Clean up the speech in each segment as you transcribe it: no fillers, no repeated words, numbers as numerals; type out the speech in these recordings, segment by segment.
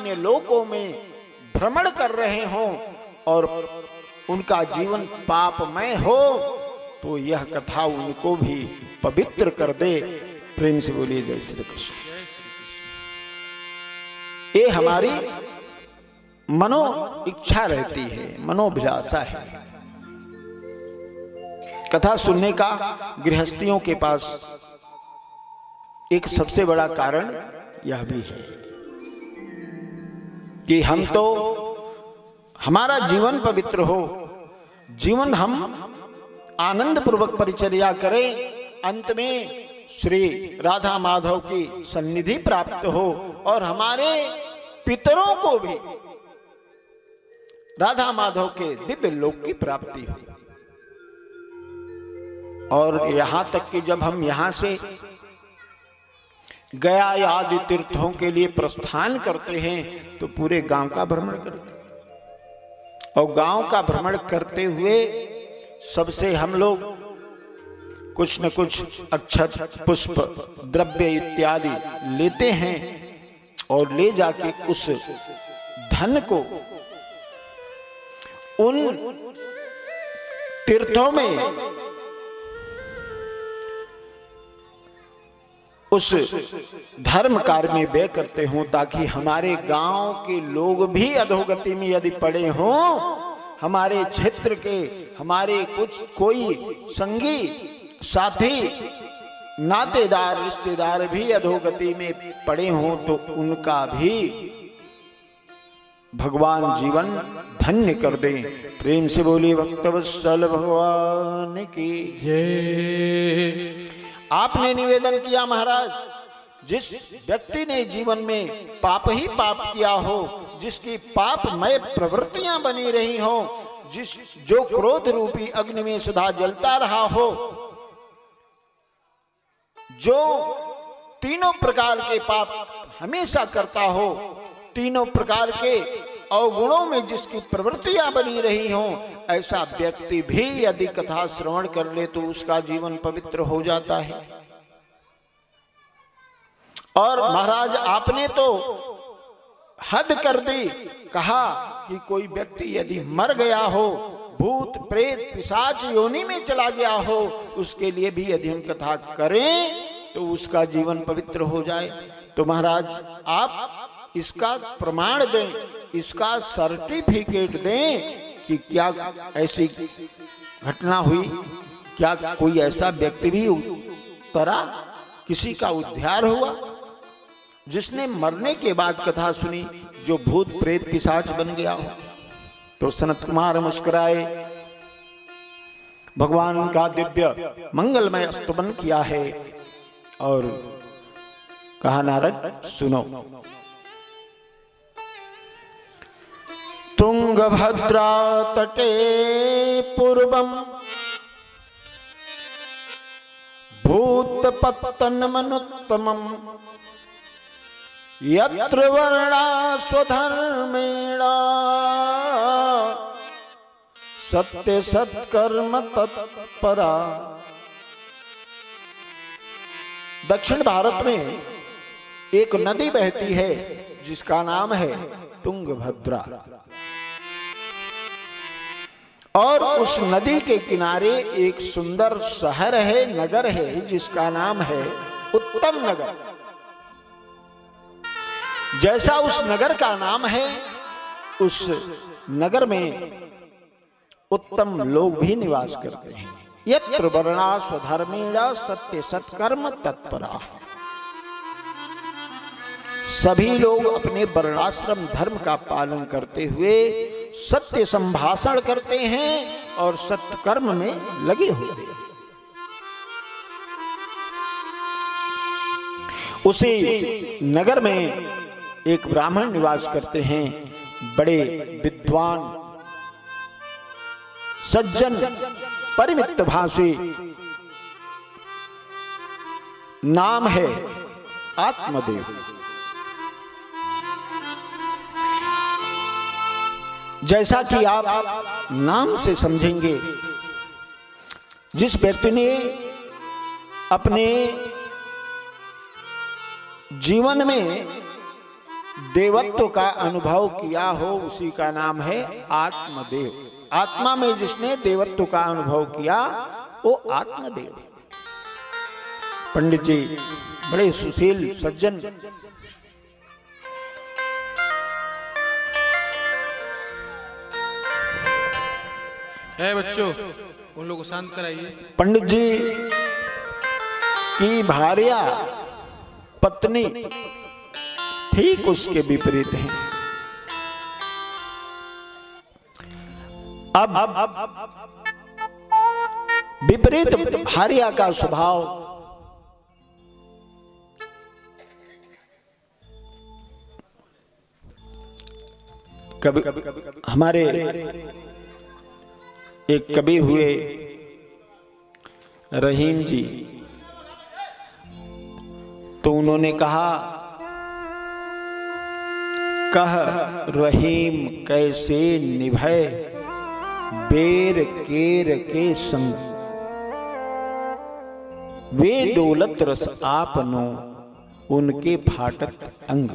अन्य लोकों में भ्रमण कर रहे हों और उनका जीवन पापमय हो, तो यह कथा उनको भी पवित्र कर दे। प्रेम से बोलिए जय श्री कृष्ण। ये हमारी मनो इच्छा रहती है, मनोभिलाषा है। कथा सुनने का गृहस्थियों के पास एक सबसे बड़ा कारण यह भी है कि हम तो हमारा जीवन पवित्र हो, जीवन हम आनंद पूर्वक परिचर्या करें, अंत में श्री राधा माधव की सन्निधि प्राप्त हो और हमारे पितरों को भी राधा माधव के दिव्य लोक की प्राप्ति हो। और यहां तक कि जब हम यहां से गया आदि तीर्थों के लिए प्रस्थान करते हैं तो पूरे गांव का भ्रमण करते हैं और गांव का भ्रमण करते हुए सबसे हम लोग कुछ न कुछ अक्षत पुष्प द्रव्य इत्यादि लेते हैं और ले जाके उस धन को उन तीर्थों में उस धर्म कार्य में व्यय करते हों, ताकि हमारे गांव के लोग भी अधोगति में यदि पड़े हों, हमारे क्षेत्र के हमारे कुछ कोई संगी साथी नातेदार रिश्तेदार भी अधोगति में पड़े हों, तो उनका भी भगवान जीवन धन्य कर दे। प्रेम से बोलिए भक्तवत्सल भगवान की जय। आपने निवेदन किया महाराज, जिस व्यक्ति ने जीवन में पाप ही पाप किया हो, जिसकी पापमय प्रवृत्तियां बनी रही हो, जो क्रोध रूपी अग्नि में सदा जलता रहा हो, जो तीनों प्रकार के पाप हमेशा करता हो, तीनों प्रकार के अवगुणों में जिसकी प्रवृत्तियां बनी रही हों, ऐसा व्यक्ति भी यदि कथा श्रवण कर ले तो उसका जीवन पवित्र हो जाता है। और महाराज आपने तो हद कर दी, कहा कि कोई व्यक्ति यदि मर गया हो, भूत प्रेत पिशाच योनि में चला गया हो, उसके लिए भी यदि हम कथा करें तो उसका जीवन पवित्र हो जाए। तो महाराज आप इसका प्रमाण दें, इसका सर्टिफिकेट दें कि क्या ऐसी घटना हुई, क्या कोई ऐसा व्यक्ति भी उतरा, किसी का उद्धार हुआ जिसने मरने के बाद कथा सुनी, जो भूत प्रेत पिशाच बन गया हो। तो सनत कुमार मुस्कुराए, भगवान का दिव्य मंगलमय स्तुति किया है और कहा नारद सुनो। तुंगभद्रा तटे पूर्वम भूतपत्तनमनुत्तमम् यत्र वर्णा स्वधर्मेण सत्य सत्कर्म तत्परा। दक्षिण भारत में एक नदी बहती है जिसका नाम है तुंगभद्रा, और उस नदी के किनारे एक सुंदर शहर है, नगर है, जिसका नाम है उत्तम नगर। जैसा उस नगर का नाम है, उस नगर में उत्तम लोग भी निवास करते हैं। यत्र वर्णा स्वधर्मेण सत्य सत्कर्म तत्परा। सभी लोग अपने वर्णाश्रम धर्म का पालन करते हुए सत्य संभाषण करते हैं और सत्य कर्म में लगे होते हैं। उसी नगर में एक ब्राह्मण निवास करते हैं, बड़े विद्वान सज्जन परिमित भाषी, नाम है आत्मदेव। जैसा कि आप नाम से समझेंगे, जिस व्यक्ति ने अपने जीवन में देवत्व का अनुभव किया हो उसी का नाम है आत्मदेव। आत्मा में जिसने देवत्व का अनुभव किया वो आत्मदेव। पंडित जी बड़े सुशील सज्जन, बच्चों उन लोगों को शांत कराइए। पंडित जी की भार्या पत्नी ठीक उसके विपरीत हैं। अब विपरीत भार्या का स्वभाव कभी हमारे एक कवि हुए रहीम जी, तो उन्होंने कहा, कह रहीम कैसे निभय बेर केर के संग, वे डोलत रस आपनो उनके फाटत अंग।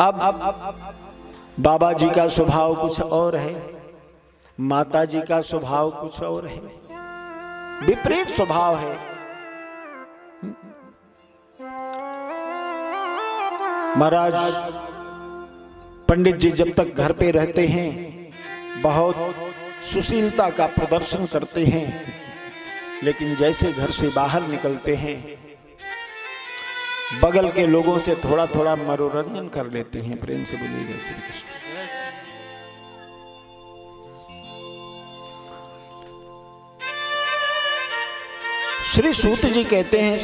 अब बाबा जी का स्वभाव कुछ और है, माता जी का स्वभाव कुछ और है, विपरीत स्वभाव है। महाराज पंडित जी जब तक घर पे रहते हैं बहुत सुशीलता का प्रदर्शन करते हैं, लेकिन जैसे घर से बाहर निकलते हैं बगल के लोगों से थोड़ा थोड़ा मनोरंजन कर लेते हैं। प्रेम से बोलिए जय श्री कृष्ण। श्री सूत जी कहते हैं,